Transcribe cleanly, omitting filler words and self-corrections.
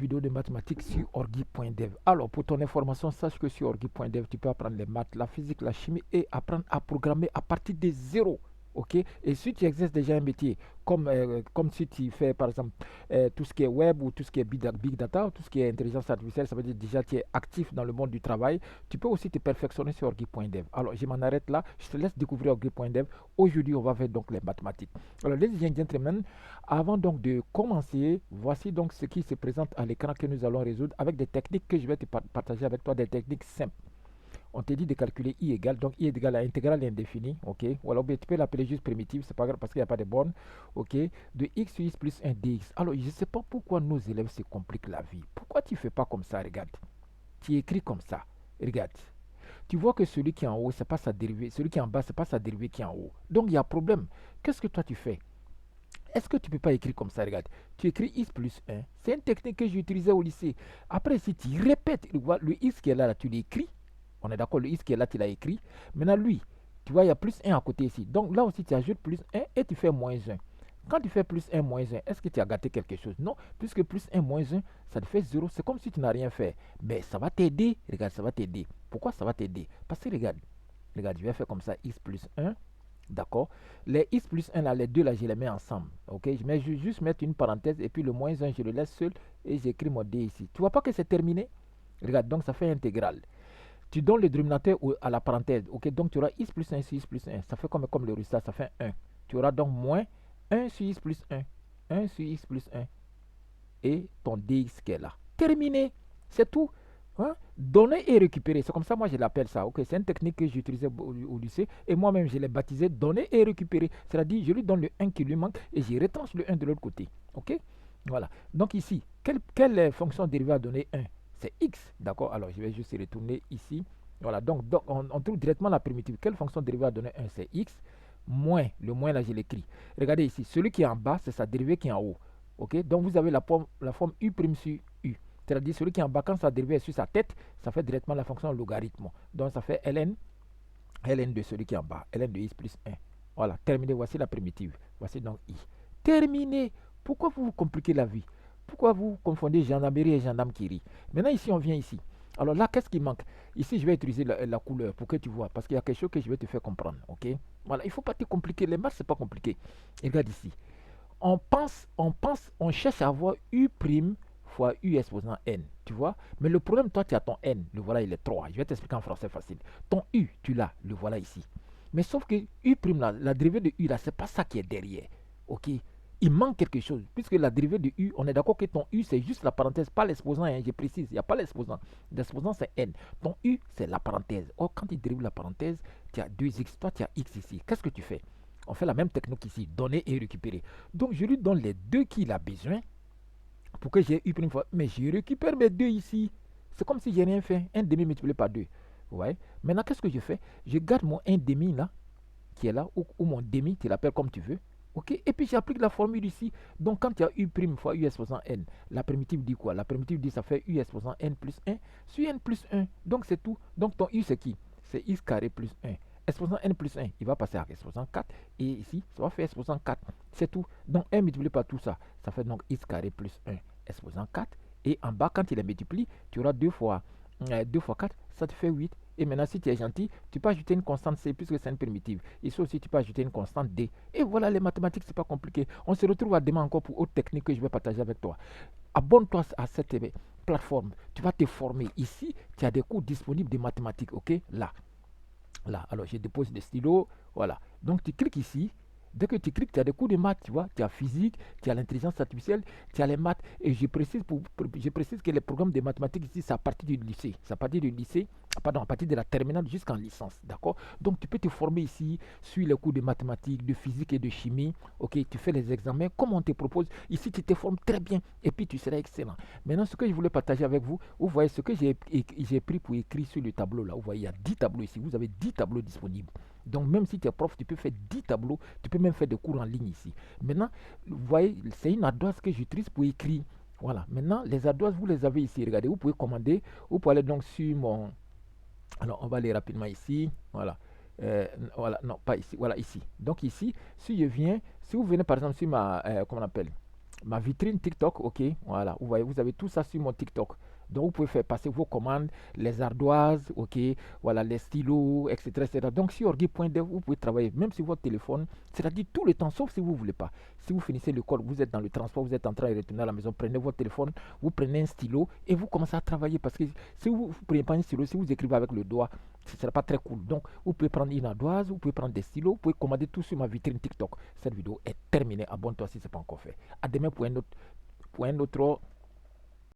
Vidéo de mathématiques sur orgi.dev. Alors, pour ton information, sache que sur orgi.dev, tu peux apprendre les maths, la physique, la chimie et apprendre à programmer à partir de zéro. Ok? Et si tu exerces déjà un métier, comme si tu fais par exemple tout ce qui est web ou tout ce qui est big data, ou tout ce qui est intelligence artificielle, ça veut dire déjà tu es actif dans le monde du travail, tu peux aussi te perfectionner sur orgi.dev. Alors, je m'en arrête là, je te laisse découvrir orgi.dev. Aujourd'hui, on va faire donc les mathématiques. Alors, ladies and gentlemen, avant donc de commencer, voici donc ce qui se présente à l'écran que nous allons résoudre avec des techniques que je vais te partager avec toi, des techniques simples. On te dit de calculer i égale, donc i égale à intégrale indéfinie, ok, ou alors tu peux l'appeler juste primitive, c'est pas grave parce qu'il n'y a pas de borne, ok, de x sur x plus 1 dx. Alors je ne sais pas pourquoi nos élèves se compliquent la vie. Pourquoi tu ne fais pas comme ça, regarde. Tu écris comme ça, regarde. Tu vois que celui qui est en haut, c'est pas sa dérivée, celui qui est en bas, c'est pas sa dérivée qui est en haut. Donc il y a problème. Qu'est-ce que toi tu fais? Est-ce que tu ne peux pas écrire comme ça? Regarde, tu écris x plus 1. C'est une technique que j'utilisais au lycée. Après, si tu répètes, le x qui est là, tu l'écris. On est d'accord, le x qui est là, tu l'as écrit. Maintenant, lui, tu vois, il y a plus 1 à côté ici. Donc là aussi, tu ajoutes plus 1 et tu fais moins 1. Quand tu fais plus 1, moins 1, est-ce que tu as gâté quelque chose? Non, puisque plus 1, moins 1, ça te fait 0. C'est comme si tu n'as rien fait. Mais ça va t'aider. Regarde, ça va t'aider. Pourquoi ça va t'aider? Parce que regarde, je vais faire comme ça, x plus 1. D'accord. Les x plus 1 là, les deux là, je les mets ensemble. Ok. Je vais juste mettre une parenthèse et puis le moins 1, je le laisse seul et j'écris mon d ici. Tu vois pas que c'est terminé? Regarde, donc ça fait intégrale. Tu donnes le dénominateur à la parenthèse. Ok. Donc tu auras x plus 1 sur x plus 1. Ça fait comme le résultat, ça fait 1. Tu auras donc moins 1 sur x plus 1. 1 sur x plus 1. Et ton dx qui est là. Terminé. C'est tout. Hein? Donner et récupérer. C'est comme ça, moi, je l'appelle ça. Ok, c'est une technique que j'utilisais au lycée. Et moi-même, je l'ai baptisé donner et récupérer. C'est-à-dire, je lui donne le 1 qui lui manque et je retranche le 1 de l'autre côté. Ok. Voilà. Donc ici, quelle fonction dérivée à donner 1? C'est x. D'accord. Alors, je vais juste retourner ici. Voilà. Donc on trouve directement la primitive. Quelle fonction dérivée à donner 1? C'est x. Moins. Le moins, là, je l'écris. Regardez ici. Celui qui est en bas, c'est sa dérivée qui est en haut. Ok. Donc, vous avez la forme u' sur u. C'est-à-dire celui qui est en bas, quand ça dérive sur sa tête, ça fait directement la fonction logarithme. Donc ça fait ln de celui qui est en bas, ln de x plus 1. Voilà, terminé, voici la primitive. Voici donc i. Terminé. Pourquoi vous vous compliquez la vie? Pourquoi vous confondez gendarmerie et gendarme qui rit? Maintenant ici, on vient ici. Alors là, qu'est-ce qui manque? Ici, je vais utiliser la couleur pour que tu vois, parce qu'il y a quelque chose que je vais te faire comprendre. Ok? Voilà, il ne faut pas te compliquer. Les maths, c'est pas compliqué. Et regarde ici. On cherche à avoir u' fois u exposant n, tu vois. Mais le problème, toi, tu as ton n, le voilà, il est 3. Je vais t'expliquer en français facile. Ton u, tu l'as, le voilà ici. Mais sauf que u', là, la dérivée de u, là, c'est pas ça qui est derrière. Ok. Il manque quelque chose, puisque la dérivée de u, on est d'accord que ton u, c'est juste la parenthèse, pas l'exposant, hein, je précise, il n'y a pas l'exposant. L'exposant, c'est n. Ton u, c'est la parenthèse. Or, quand tu dérives la parenthèse, tu as 2x, toi, tu as x ici. Qu'est-ce que tu fais? On fait la même technique ici, donner et récupérer. Donc, je lui donne les deux qu'il a besoin pour que j'ai eu une fois. Mais je récupère mes deux ici. C'est comme si j'ai rien fait. Un demi multiplié par 2. Ouais. Maintenant, qu'est-ce que je fais? Je garde mon 1 demi là, qui est là, ou mon demi, tu l'appelles comme tu veux. Ok. Et puis j'applique la formule ici. Donc quand tu as u' fois u exposant n, la primitive dit quoi? La primitive dit ça fait u exposant n plus 1 sur n plus 1. Donc c'est tout. Donc ton u c'est qui? C'est x carré plus 1. Exposant n plus 1, il va passer à exposant 4. Et ici, ça va faire exposant 4. C'est tout. Donc 1 multiplié par tout ça, ça fait donc x carré plus 1 exposant 4. Et en bas, quand il les multiplie, tu auras 2 fois 4, ça te fait 8. Et maintenant, si tu es gentil, tu peux ajouter une constante C puisque c'est une primitive. Ici aussi, tu peux ajouter une constante D. Et voilà, les mathématiques, c'est pas compliqué. On se retrouve à demain encore pour autre technique que je vais partager avec toi. Abonne-toi à cette plateforme. Tu vas te former. Ici, tu as des cours disponibles de mathématiques. Ok? Là. Là. Alors, je dépose des stylos. Voilà. Donc, tu cliques ici. Dès que tu cliques, tu as des cours de maths, tu vois. Tu as physique, tu as l'intelligence artificielle, tu as les maths. Et je précise que les programmes de mathématiques ici, c'est à partir du lycée. C'est à partir du lycée, pardon, à partir de la terminale jusqu'en licence. D'accord. Donc, tu peux te former ici, sur les cours de mathématiques, de physique et de chimie. Ok, tu fais les examens comme on te propose. Ici, tu te formes très bien et puis tu seras excellent. Maintenant, ce que je voulais partager avec vous, vous voyez ce que j'ai pris pour écrire sur le tableau là. Vous voyez, il y a 10 tableaux ici. Vous avez 10 tableaux disponibles. Donc, même si tu es prof, tu peux faire 10 tableaux. Tu peux même faire des cours en ligne ici. Maintenant, vous voyez, c'est une adresse que j'utilise pour écrire. Voilà. Maintenant, les adresses, vous les avez ici. Regardez, vous pouvez commander. Vous pouvez aller donc sur mon... Alors, on va aller rapidement ici. Voilà. Voilà, non, pas ici. Voilà, ici. Donc, ici, si je viens, si vous venez par exemple sur ma... comment on appelle? ma vitrine TikTok, ok, voilà, vous voyez, vous avez tout ça sur mon TikTok. Donc, vous pouvez faire passer vos commandes, les ardoises, ok, voilà, les stylos, etc., etc. Donc, sur orgi.dev, vous pouvez travailler même sur votre téléphone, c'est-à-dire tout le temps, sauf si vous ne voulez pas. Si vous finissez l'école, vous êtes dans le transport, vous êtes en train de retourner à la maison, prenez votre téléphone, vous prenez un stylo et vous commencez à travailler. Parce que si vous ne prenez pas un stylo, si vous écrivez avec le doigt, ce ne sera pas très cool. Donc, vous pouvez prendre une ardoise, vous pouvez prendre des stylos, vous pouvez commander tout sur ma vitrine TikTok. Cette vidéo est terminée. Abonne-toi si ce n'est pas encore fait. À demain pour un autre